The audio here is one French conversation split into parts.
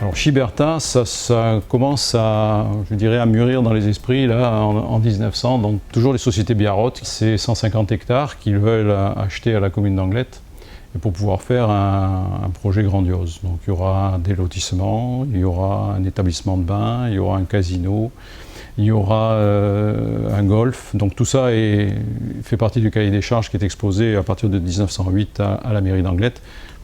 Alors Chiberta, ça commence à, je dirais, à mûrir dans les esprits là, en 1900. Donc toujours les sociétés Biarrot, c'est 150 hectares qu'ils veulent acheter à la commune d'Anglet et pour pouvoir faire un projet grandiose. Donc il y aura des lotissements, il y aura un établissement de bain, il y aura un casino, il y aura un golf. Donc tout ça fait partie du cahier des charges qui est exposé à partir de 1908 à la mairie d'Anglet,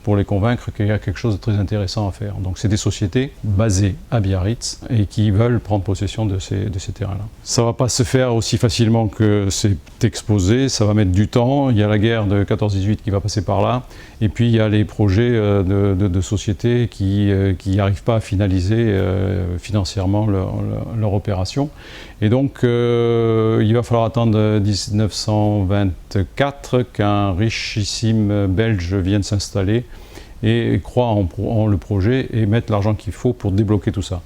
pour les convaincre qu'il y a quelque chose de très intéressant à faire. Donc c'est des sociétés basées à Biarritz et qui veulent prendre possession de ces terrains-là. Ça ne va pas se faire aussi facilement que c'est exposé, ça va mettre du temps. Il y a la guerre de 14-18 qui va passer par là, et puis il y a les projets de sociétés qui n'arrivent pas à finaliser financièrement leur opération. Et donc il va falloir attendre 1924 qu'un richissime Belge vienne s'installer et croit en le projet et mettre l'argent qu'il faut pour débloquer tout ça.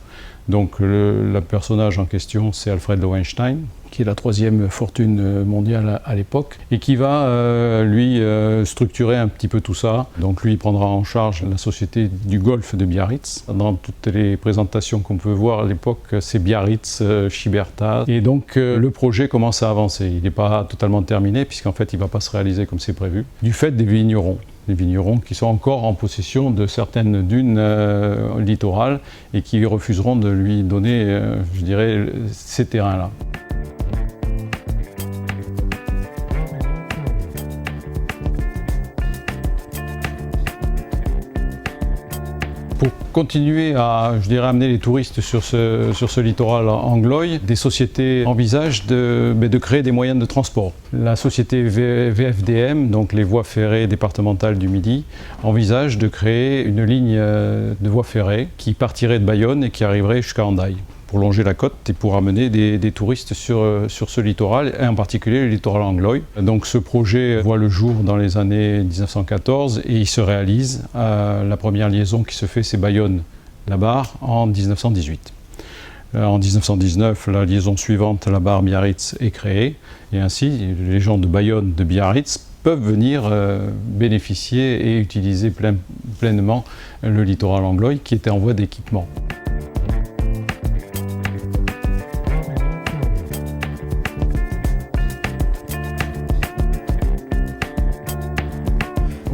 Donc le personnage en question, c'est Alfred Lowenstein, qui est la troisième fortune mondiale à l'époque, et qui va lui structurer un petit peu tout ça. Donc lui il prendra en charge la société du golfe de Biarritz. Dans toutes les présentations qu'on peut voir à l'époque, c'est Biarritz, Chiberta. Et donc le projet commence à avancer. Il n'est pas totalement terminé, puisqu'en fait il ne va pas se réaliser comme c'est prévu, du fait des vignerons. Les vignerons qui sont encore en possession de certaines dunes littorales et qui refuseront de lui donner, je dirais, ces terrains-là. Pour continuer à, je dirais, amener les touristes sur ce littoral anglois, des sociétés envisagent de créer des moyens de transport. La société VFDM, donc les voies ferrées départementales du Midi, envisage de créer une ligne de voies ferrées qui partirait de Bayonne et qui arriverait jusqu'à Hendaye, pour longer la côte et pour amener des touristes sur ce littoral, et en particulier le littoral anglois. Donc ce projet voit le jour dans les années 1914 et il se réalise. La première liaison qui se fait, c'est Bayonne-La Barre en 1918. En 1919, la liaison suivante, La Barre-Biarritz, est créée, et ainsi les gens de Bayonne, de Biarritz, peuvent venir bénéficier et utiliser pleinement le littoral anglois qui était en voie d'équipement.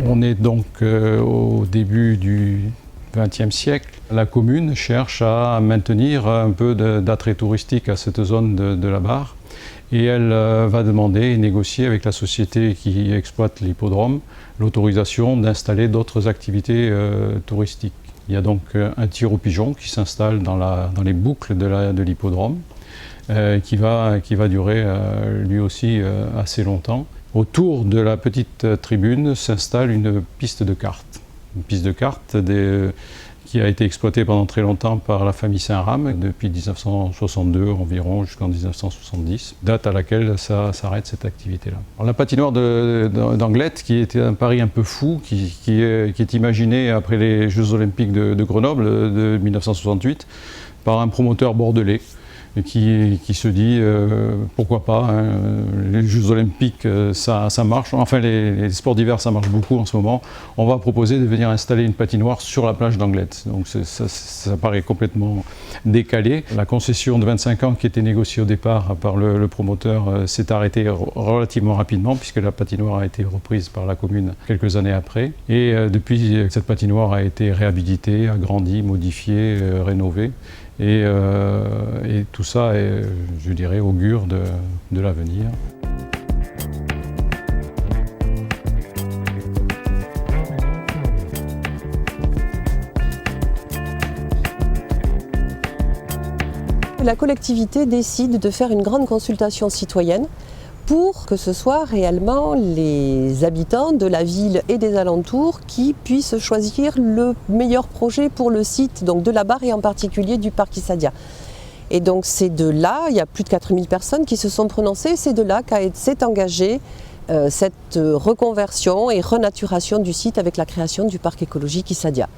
On est donc au début du XXe siècle. La commune cherche à maintenir un peu d'attrait touristique à cette zone de la Barre, et elle va demander et négocier avec la société qui exploite l'hippodrome l'autorisation d'installer d'autres activités touristiques. Il y a donc un tir aux pigeons qui s'installe dans les boucles de l'hippodrome, qui va durer lui aussi assez longtemps. Autour de la petite tribune s'installe une piste de cartes. Une piste de cartes qui a été exploitée pendant très longtemps par la famille Saint-Rame, depuis 1962 environ jusqu'en 1970, date à laquelle ça s'arrête cette activité-là. La patinoire d'Anglet, qui était un pari un peu fou, qui est imaginé après les Jeux Olympiques de Grenoble de 1968 par un promoteur bordelais, qui se dit pourquoi pas, hein, les Jeux Olympiques ça marche, enfin les sports d'hiver ça marche beaucoup en ce moment, on va proposer de venir installer une patinoire sur la plage d'Anglet. Donc ça paraît complètement décalé. La concession de 25 ans qui était négociée au départ par le promoteur s'est arrêtée relativement rapidement, puisque la patinoire a été reprise par la commune quelques années après, et depuis cette patinoire a été réhabilitée, agrandie, modifiée, rénovée. Et tout ça, je dirais, augure de l'avenir. La collectivité décide de faire une grande consultation citoyenne pour que ce soit réellement les habitants de la ville et des alentours qui puissent choisir le meilleur projet pour le site, donc de la Barre et en particulier du parc Issadia. Et donc c'est de là, il y a plus de 4000 personnes qui se sont prononcées, c'est de là s'est engagée cette reconversion et renaturation du site avec la création du parc écologique Issadia.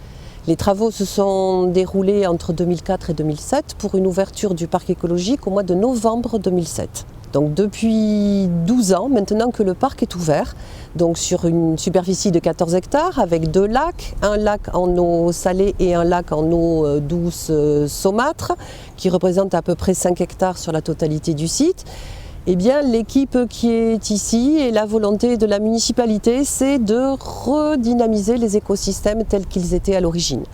Les travaux se sont déroulés entre 2004 et 2007 pour une ouverture du parc écologique au mois de novembre 2007. Donc depuis 12 ans maintenant que le parc est ouvert, donc sur une superficie de 14 hectares avec 2 lacs, un lac en eau salée et un lac en eau douce saumâtre qui représente à peu près 5 hectares sur la totalité du site. Eh bien, l'équipe qui est ici et la volonté de la municipalité, c'est de redynamiser les écosystèmes tels qu'ils étaient à l'origine.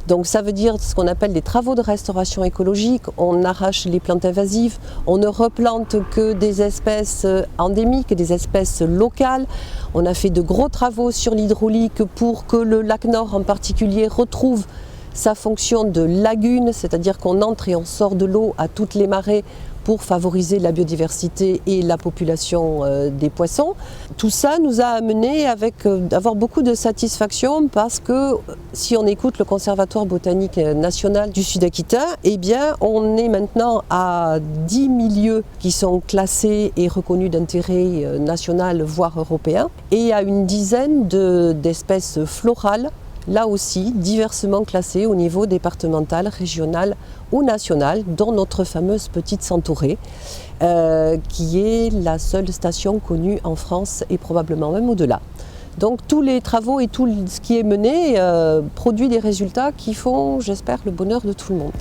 Donc ça veut dire ce qu'on appelle des travaux de restauration écologique. On arrache les plantes invasives, on ne replante que des espèces endémiques, des espèces locales. On a fait de gros travaux sur l'hydraulique pour que le lac Nord en particulier retrouve sa fonction de lagune, c'est-à-dire qu'on entre et on sort de l'eau à toutes les marées pour favoriser la biodiversité et la population des poissons. Tout ça nous a amené à avoir beaucoup de satisfaction parce que si on écoute le Conservatoire botanique national du Sud-Aquitaine, eh bien on est maintenant à 10 milieux qui sont classés et reconnus d'intérêt national voire européen et à une dizaine d'espèces florales, là aussi diversement classées au niveau départemental, régional ou national, dont notre fameuse Petite Centaurée, qui est la seule station connue en France et probablement même au-delà. Donc tous les travaux et tout ce qui est mené produit des résultats qui font, j'espère, le bonheur de tout le monde.